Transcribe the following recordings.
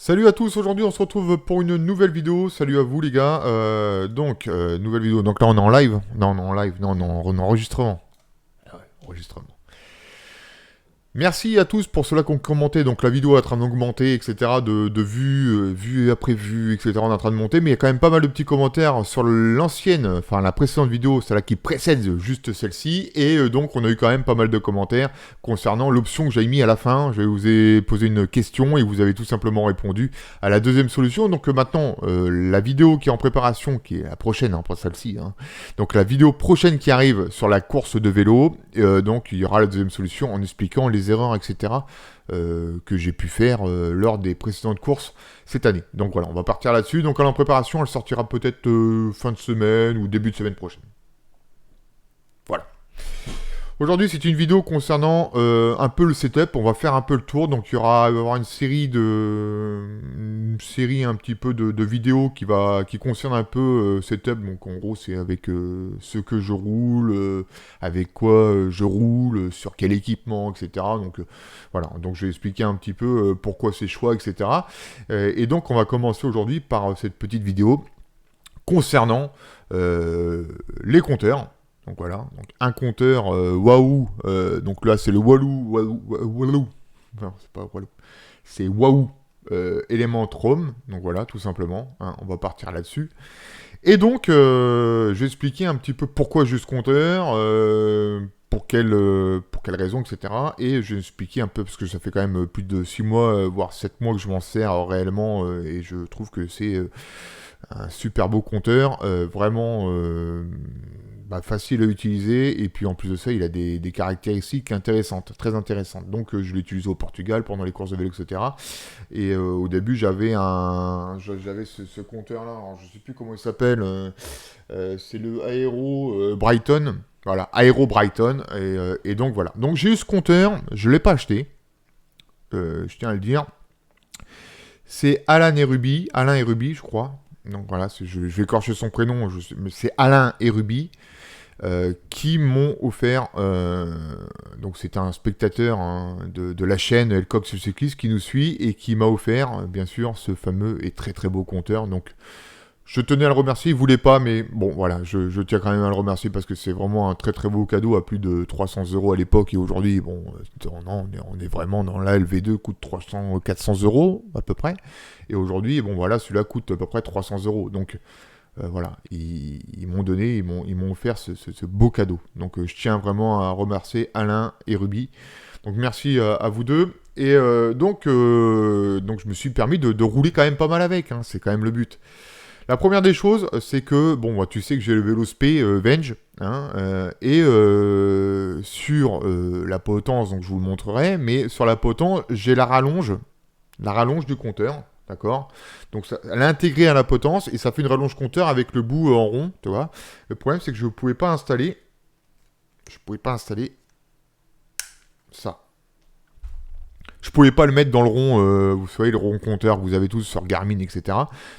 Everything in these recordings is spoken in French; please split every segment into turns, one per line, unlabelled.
Salut à tous, aujourd'hui on se retrouve pour une nouvelle vidéo. Salut à vous les gars. Nouvelle vidéo. Donc là on est en live. Non, on est en live. Non, non, en enregistrement. Ah ouais, enregistrement. Merci à tous pour ceux-là qui ont commenté. Donc la vidéo est en train d'augmenter, etc. De vues, vues après vues, etc. On est en train de monter. Mais il y a quand même pas mal de petits commentaires sur l'ancienne, enfin la précédente vidéo, celle-là qui précède juste celle-ci. Et donc on a eu quand même pas mal de commentaires concernant l'option que j'ai mis à la fin. Je vous ai posé une question et vous avez tout simplement répondu à la deuxième solution. Donc maintenant, la vidéo qui est en préparation, qui est la prochaine, hein, pas celle-ci. Hein. Donc la vidéo prochaine qui arrive sur la course de vélo. Donc il y aura la deuxième solution en expliquant les erreurs, etc. Que j'ai pu faire lors des précédentes courses cette année. Donc voilà, on va partir là-dessus. Donc en préparation, elle sortira peut-être fin de semaine ou début de semaine prochaine. Voilà. Aujourd'hui, c'est une vidéo concernant un peu le setup. On va faire un peu le tour. Donc, il va y avoir une série un petit peu de vidéos qui concerne un peu setup. Donc, en gros, c'est avec ce que je roule, avec quoi je roule, sur quel équipement, etc. Donc, voilà. Donc, je vais expliquer un petit peu pourquoi ces choix, etc. Et donc, on va commencer aujourd'hui par cette petite vidéo concernant les compteurs. Donc voilà, donc un compteur Wahoo, donc là c'est le Wahoo, non c'est pas Wahoo, c'est Wahoo Elementrum, donc voilà tout simplement, hein, on va partir là-dessus. Et donc je vais expliquer un petit peu pourquoi j'ai ce compteur, pour quelle raison, etc. Et je vais expliquer un peu, parce que ça fait quand même plus de 6 mois, voire 7 mois que je m'en sers réellement, et je trouve que c'est un super beau compteur, vraiment facile à utiliser, et puis en plus de ça, il a des caractéristiques intéressantes, très intéressantes. Donc je l'ai utilisé au Portugal pendant les courses de vélo, etc. Et au début, j'avais ce compteur-là, alors, je sais plus comment il s'appelle, c'est le Aero Brighton, voilà, Aero Brighton, et donc voilà. Donc j'ai eu ce compteur, je l'ai pas acheté, je tiens à le dire. C'est Alain et Ruby, je crois. Donc voilà, je vais écorcher son prénom, mais c'est Alain et Ruby qui m'ont offert. Donc c'est un spectateur hein, de la chaîne Elcox Cycliste qui nous suit et qui m'a offert, bien sûr, ce fameux et très très beau compteur. Donc je tenais à le remercier, il voulait pas, mais bon voilà, je tiens quand même à le remercier parce que c'est vraiment un très très beau cadeau à plus de 300 € à l'époque et aujourd'hui, bon, non, on est vraiment dans la LV2, coûte 400 € à peu près. Et aujourd'hui, bon voilà, celui-là coûte à peu près 300 €. Donc voilà, ils m'ont donné, ils m'ont offert ce beau cadeau. Donc je tiens vraiment à remercier Alain et Ruby. Donc merci à vous deux. Et donc je me suis permis de rouler quand même pas mal avec, hein, c'est quand même le but. La première des choses, c'est que, bon, moi, tu sais que j'ai le vélo SP Venge, hein, et sur la potence, donc je vous le montrerai, mais sur la potence, j'ai la rallonge du compteur, d'accord. Donc elle est intégrée à la potence, et ça fait une rallonge compteur avec le bout en rond, tu vois. Le problème, c'est que je ne pouvais pas installer ça. Je pouvais pas le mettre dans le rond, vous savez, le rond compteur que vous avez tous sur Garmin, etc.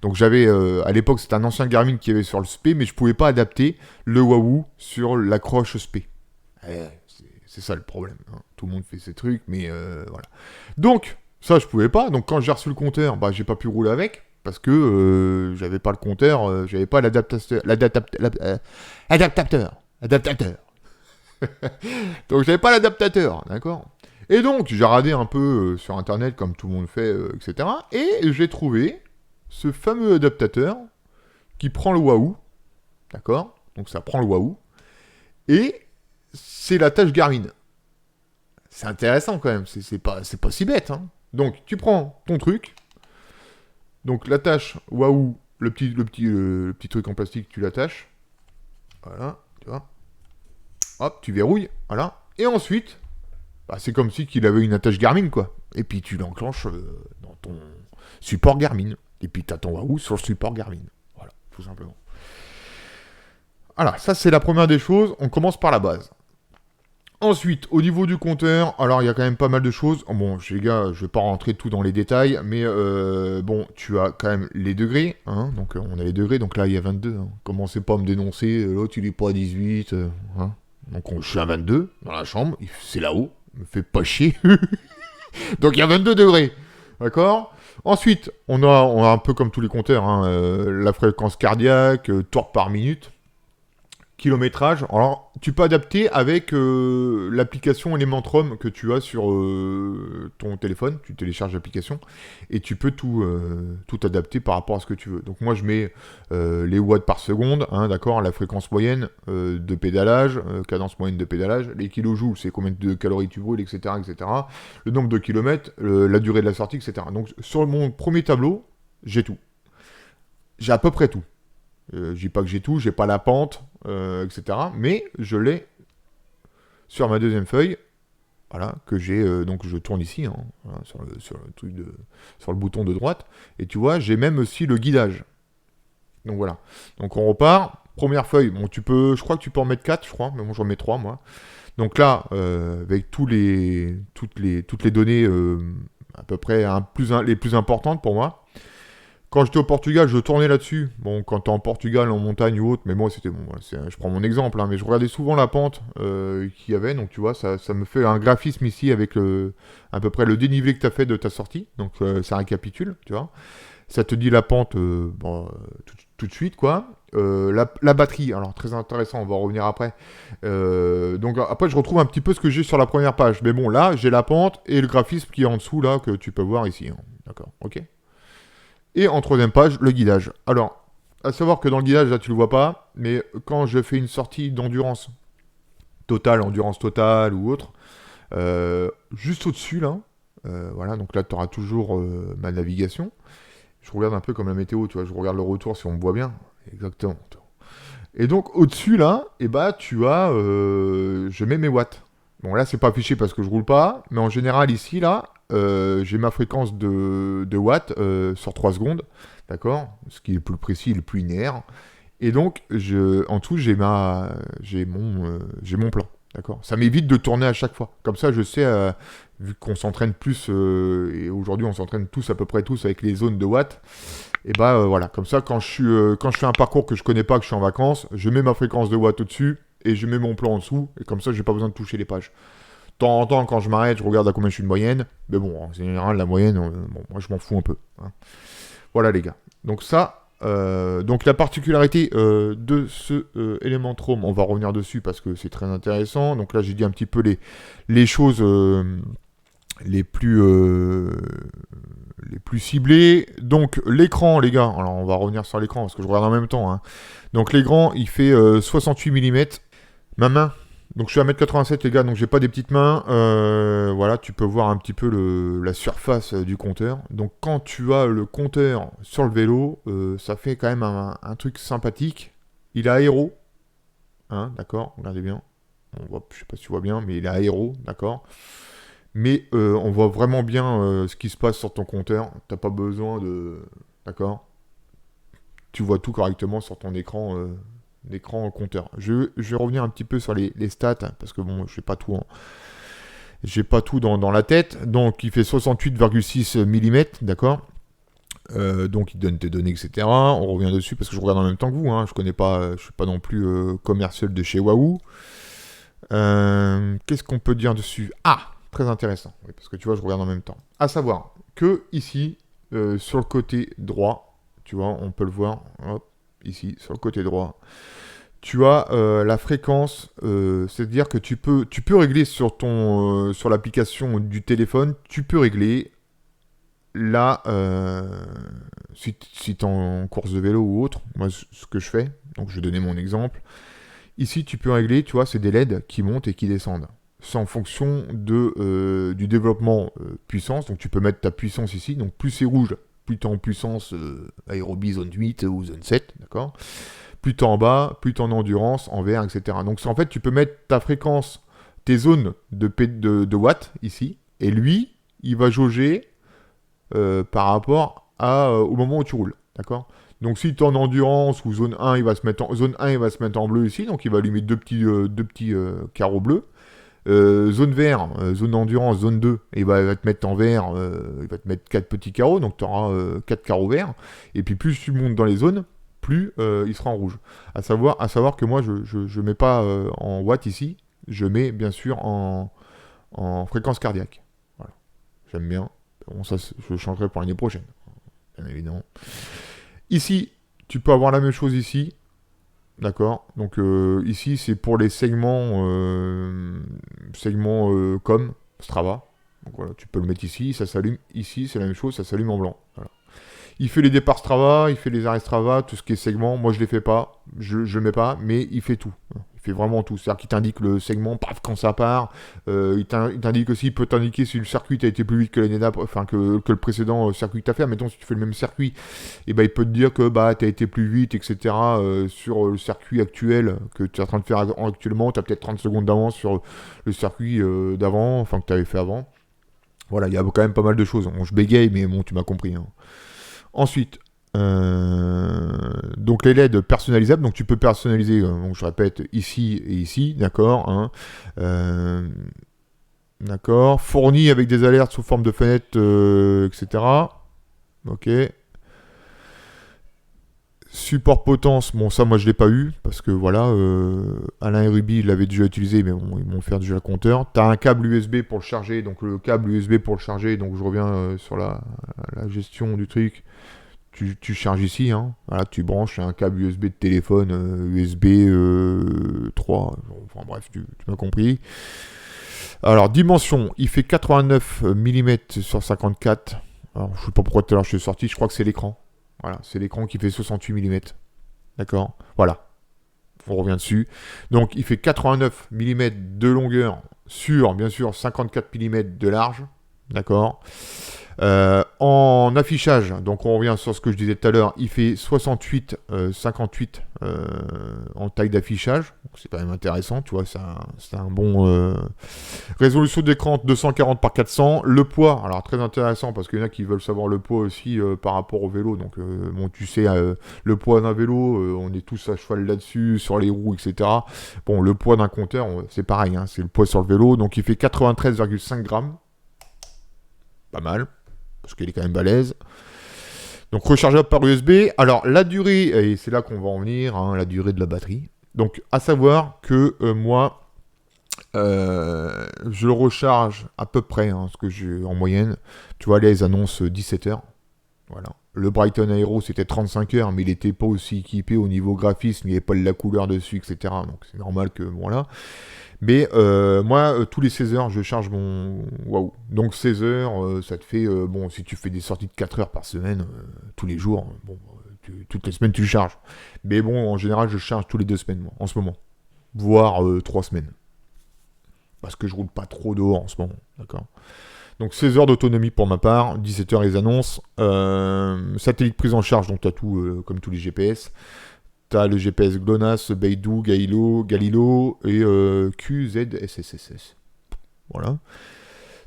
Donc j'avais, à l'époque, c'était un ancien Garmin qui avait sur le SP, mais je pouvais pas adapter le Wahoo sur l'accroche SP. C'est ça le problème. Hein. Tout le monde fait ces trucs, mais voilà. Donc, ça, je pouvais pas. Donc quand j'ai reçu le compteur, bah, j'ai pas pu rouler avec, parce que j'avais pas le compteur, j'avais pas l'adaptateur. Adaptateur. Donc j'avais pas l'adaptateur, d'accord. Et donc j'ai radé un peu sur internet comme tout le monde fait, etc. Et j'ai trouvé ce fameux adaptateur qui prend le Wahoo, d'accord. Donc ça prend le Wahoo et c'est la tâche Garmin. C'est intéressant quand même, c'est pas si bête. Hein. Donc tu prends ton truc, donc l'attache Wahoo, le petit truc en plastique, tu l'attaches, voilà, tu vois. Hop, tu verrouilles, voilà. Et ensuite, bah, c'est comme si qu'il avait une attache Garmin, quoi. Et puis tu l'enclenches dans ton support Garmin. Et puis tu as ton Wahoo sur le support Garmin. Voilà, tout simplement. Voilà, ça c'est la première des choses. On commence par la base. Ensuite, au niveau du compteur, alors il y a quand même pas mal de choses. Bon, les gars, je vais pas rentrer tout dans les détails, mais bon, tu as quand même les degrés, hein, donc on a les degrés, donc là il y a 22. Hein. Commencez pas à me dénoncer, l'autre il est pas à 18, hein. Donc je suis à 22 dans la chambre, c'est là-haut, me fait pas chier. Donc il y a 22 degrés, d'accord. Ensuite, on a un peu comme tous les compteurs, hein, la fréquence cardiaque, tours par minute, kilométrage. Alors, tu peux adapter avec l'application Elementrum que tu as sur ton téléphone. Tu télécharges l'application et tu peux tout adapter par rapport à ce que tu veux. Donc, moi, je mets les watts par seconde, hein, d'accord, la fréquence moyenne de pédalage, cadence moyenne de pédalage, les kilojoules, c'est combien de calories tu brûles, etc., etc., le nombre de kilomètres, la durée de la sortie, etc. Donc, sur mon premier tableau, j'ai tout. J'ai à peu près tout. Je dis pas que j'ai tout, j'ai pas la pente, etc. Mais je l'ai sur ma deuxième feuille, voilà, que j'ai, donc je tourne ici, hein, voilà, sur le bouton de droite. Et tu vois, j'ai même aussi le guidage. Donc voilà. Donc on repart. Première feuille, bon, je crois que tu peux en mettre 4, je crois, mais bon, j'en mets 3, moi. Donc là, avec toutes les données à peu près les plus importantes pour moi. Quand j'étais au Portugal, je tournais là-dessus. Bon, quand t'es en Portugal, en montagne ou autre, mais moi, c'était bon. Je prends mon exemple, hein, mais je regardais souvent la pente qu'il y avait. Donc, tu vois, ça me fait un graphisme ici avec à peu près le dénivelé que tu as fait de ta sortie. Donc, ça récapitule, tu vois. Ça te dit la pente tout de suite, quoi. La batterie, alors très intéressant, on va en revenir après. Donc, après, je retrouve un petit peu ce que j'ai sur la première page. Mais bon, là, j'ai la pente et le graphisme qui est en dessous, là, que tu peux voir ici. Hein. D'accord, ok. Et en troisième page, le guidage. Alors, à savoir que dans le guidage, là, tu le vois pas, mais quand je fais une sortie d'endurance totale, endurance totale ou autre, juste au-dessus, là, voilà, donc là, tu auras toujours ma navigation. Je regarde un peu comme la météo, tu vois, je regarde le retour si on me voit bien. Exactement. Et donc, au-dessus, là, tu as, je mets mes watts. Bon, là, c'est pas affiché parce que je roule pas, mais en général, ici, là, j'ai ma fréquence de watts sur 3 secondes, d'accord. Ce qui est le plus précis, le plus linéaire. Et donc, en tout, j'ai mon plan, d'accord. Ça m'évite de tourner à chaque fois. Comme ça, je sais, vu qu'on s'entraîne plus, et aujourd'hui, on s'entraîne tous, à peu près tous, avec les zones de watts. Et voilà, comme ça, quand je fais un parcours que je connais pas, que je suis en vacances, je mets ma fréquence de watts au-dessus, et je mets mon plan en dessous, et comme ça, j'ai pas besoin de toucher les pages. De temps en temps, quand je m'arrête, je regarde à combien je suis de moyenne. Mais bon, en général, la moyenne, bon, moi, je m'en fous un peu. Hein. Voilà, les gars. Donc ça, donc la particularité de ce Elementrum, on va revenir dessus parce que c'est très intéressant. Donc là, j'ai dit un petit peu les choses les plus ciblées. Donc l'écran, les gars. Alors on va revenir sur l'écran parce que je regarde en même temps. Hein. Donc l'écran, il fait 68 mm. Ma main. Donc je suis à 1m87 les gars, donc j'ai pas des petites mains. Voilà, tu peux voir un petit peu la surface du compteur. Donc quand tu as le compteur sur le vélo, ça fait quand même un truc sympathique. Il est aéro. Hein, d'accord, regardez bien. Je sais pas si tu vois bien, mais il est aéro, d'accord. Mais on voit vraiment bien ce qui se passe sur ton compteur. T'as pas besoin de... D'accord. Tu vois tout correctement sur ton écran compteur. Je vais revenir un petit peu sur les stats, parce que bon, j'ai pas tout dans la tête. Donc, il fait 68,6 mm, d'accord. Donc, il donne tes données, etc. On revient dessus, parce que je regarde en même temps que vous. Hein. Je suis pas non plus commercial de chez Wahoo. Qu'est-ce qu'on peut dire dessus? Ah, très intéressant. Oui, parce que tu vois, je regarde en même temps. À savoir que ici, sur le côté droit, tu vois, on peut le voir. Hop. Ici, sur le côté droit, tu as la fréquence, c'est-à-dire que tu peux régler sur l'application du téléphone, tu peux régler là, si tu es en course de vélo ou autre, moi ce que je fais, donc je vais donner mon exemple, ici tu peux régler, tu vois, c'est des LED qui montent et qui descendent. C'est en fonction du développement puissance, donc tu peux mettre ta puissance ici, donc plus c'est rouge, plus tu es en puissance aérobie zone 8 ou zone 7, d'accord. Plus tu es en bas, plus tu es en endurance, en vert, etc. Donc en fait, tu peux mettre ta fréquence, tes zones de watts ici, et lui, il va jauger par rapport au moment où tu roules, d'accord. Donc si tu es en endurance ou zone 1, il va se mettre en bleu ici, donc il va lui mettre deux petits carreaux bleus. Zone vert, zone endurance, zone 2, et il va te mettre en vert, il va te mettre 4 petits carreaux, donc tu auras 4 carreaux verts. Et puis plus tu montes dans les zones, plus il sera en rouge. À savoir que moi, je mets pas en watts ici, je mets bien sûr en fréquence cardiaque. Voilà. J'aime bien, Bon, ça, je changerai pour l'année prochaine, bien évidemment. Ici, tu peux avoir la même chose ici. D'accord. Donc ici, c'est pour les segments comme Strava. Donc voilà, tu peux le mettre ici, ça s'allume. Ici, c'est la même chose, ça s'allume en blanc. Voilà. Il fait les départs Strava, il fait les arrêts Strava, tout ce qui est segment. Moi, je les fais pas, je mets pas, mais il fait tout. Il fait vraiment tout. C'est-à-dire qu'il t'indique le segment, paf, quand ça part. Il t'indique aussi, il peut t'indiquer si le circuit a été plus vite que l'année d'après, enfin que le précédent circuit que tu as fait. Mettons, si tu fais le même circuit, et ben il peut te dire que bah tu as été plus vite, etc. Sur le circuit actuel que tu es en train de faire actuellement. Tu as peut-être 30 secondes d'avance sur le circuit d'avant, enfin que tu avais fait avant. Voilà, il y a quand même pas mal de choses. Bon, je bégaye, mais bon, tu m'as compris. Hein. Ensuite, donc les LED personnalisables, donc tu peux personnaliser, donc je répète, ici et ici, d'accord, hein, d'accord, fourni avec des alertes sous forme de fenêtre, etc. Ok. Support potence, bon ça moi je l'ai pas eu, parce que voilà, Alain et Ruby l'avaient déjà utilisé, mais bon, ils m'ont fait déjà le compteur. Tu as un câble USB pour le charger, donc le câble USB pour le charger, donc je reviens sur la gestion du truc. Tu charges ici, hein. Voilà, tu branches un câble USB de téléphone, USB 3, enfin bref, tu m'as compris. Alors, dimension, il fait 89 mm sur 54. Alors, je ne sais pas pourquoi tout à l'heure je suis sorti, je crois que c'est l'écran. Voilà, c'est l'écran qui fait 68 mm. D'accord. Voilà, on revient dessus. Donc, il fait 89 mm de longueur sur, bien sûr, 54 mm de large. D'accord. En affichage, donc on revient sur ce que je disais tout à l'heure, il fait 68, 58 en taille d'affichage. C'est quand même intéressant, tu vois, c'est un bon... Résolution d'écran 240 par 400. Le poids, alors très intéressant parce qu'il y en a qui veulent savoir le poids aussi par rapport au vélo. Donc, bon, tu sais, le poids d'un vélo, on est tous à cheval là-dessus, sur les roues, etc. Bon, le poids d'un compteur, c'est pareil, hein, c'est le poids sur le vélo. Donc, il fait 93,5 grammes. Pas mal, parce qu'il est quand même balèze. Donc rechargeable par USB. Alors la durée, et c'est là qu'on va en venir, hein, la durée de la batterie. Donc à savoir que moi, je le recharge à peu près, hein, ce que j'ai en moyenne. Tu vois, là ils annoncent 17 heures. Voilà. Le Brighton Aero c'était 35 heures, mais il n'était pas aussi équipé au niveau graphisme, il n'y avait pas de la couleur dessus, etc. Donc c'est normal que, voilà. Mais moi, tous les 16 heures, je charge mon Waouh. Donc 16 heures, ça te fait... bon, si tu fais des sorties de 4 heures par semaine, tous les jours, bon, toutes les semaines, tu charges. Mais bon, en général, je charge tous les 2 semaines, moi, en ce moment. Voire 3 semaines. Parce que je roule pas trop dehors en ce moment, d'accord. Donc 16 heures d'autonomie pour ma part, 17 heures les annonces. Satellite prise en charge, donc tu as tout, comme tous les GPS. T'as le GPS GLONASS, Beidou, Galileo et QZSSS. Voilà.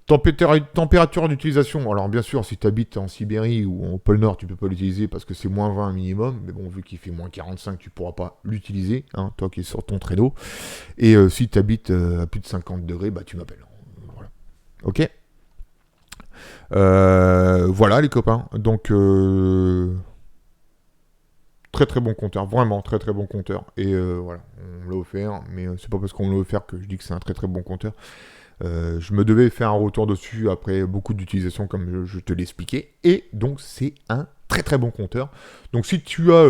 Température d'utilisation. Alors bien sûr, si tu habites en Sibérie ou au pôle Nord, tu peux pas l'utiliser parce que c'est moins 20 minimum. Mais bon, vu qu'il fait moins 45, tu pourras pas l'utiliser, hein, toi qui es sur ton traîneau. Et si tu habites à plus de 50 degrés, bah tu m'appelles. Voilà. Ok. Voilà les copains. Donc très très bon compteur, vraiment très très bon compteur. Et voilà, on me l'a offert, mais c'est pas parce qu'on me l'a offert que je dis que c'est un très très bon compteur. Je me devais faire un retour dessus après beaucoup d'utilisation comme je te l'expliquais. Et donc c'est un très très bon compteur. Donc si tu as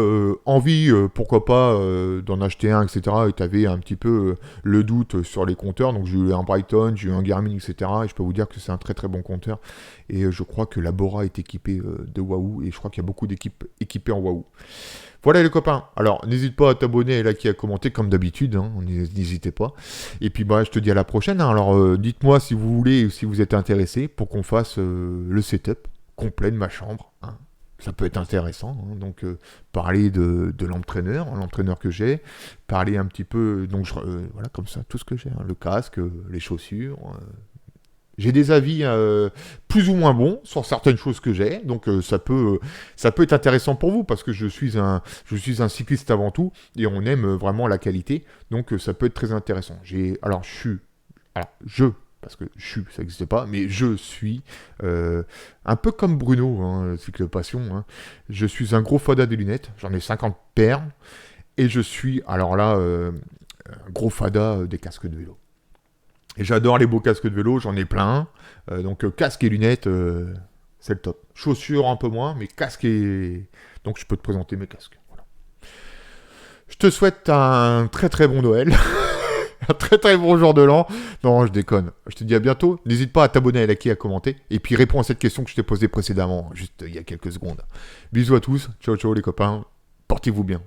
envie, pourquoi pas, d'en acheter un, etc. et tu avais un petit peu le doute sur les compteurs, donc j'ai eu un Brighton, j'ai eu un Garmin, etc. et je peux vous dire que c'est un très très bon compteur. Et je crois que la Bora est équipée de Wahoo et je crois qu'il y a beaucoup d'équipes équipées en Wahoo. Voilà les copains, alors n'hésite pas à t'abonner et liker, à commenter comme d'habitude, hein, n'hésitez pas. Et puis bah, je te dis à la prochaine, hein. Alors dites-moi si vous voulez, si vous êtes intéressé pour qu'on fasse le setup complet de ma chambre. Hein. Ça peut être intéressant, hein. Donc parler de l'entraîneur que j'ai, parler un petit peu, donc voilà comme ça, tout ce que j'ai, hein, le casque, les chaussures... J'ai des avis plus ou moins bons sur certaines choses que j'ai, donc ça peut être intéressant pour vous parce que je suis un cycliste avant tout et on aime vraiment la qualité, donc ça peut être très intéressant. Parce que ça n'existe pas, mais je suis un peu comme Bruno, hein, Cycle Passion. Hein. Je suis un gros fada des lunettes, j'en ai 50 paires et je suis alors là un gros fada des casques de vélo. Et j'adore les beaux casques de vélo, j'en ai plein. Donc casque et lunettes, c'est le top. Chaussures un peu moins, mais casque et... Donc je peux te présenter mes casques. Voilà. Je te souhaite un très très bon Noël. Un très très bon jour de l'an. Non, je déconne. Je te dis à bientôt. N'hésite pas à t'abonner, à liker, à commenter. Et puis réponds à cette question que je t'ai posée précédemment, juste il y a quelques secondes. Bisous à tous. Ciao ciao les copains. Portez-vous bien.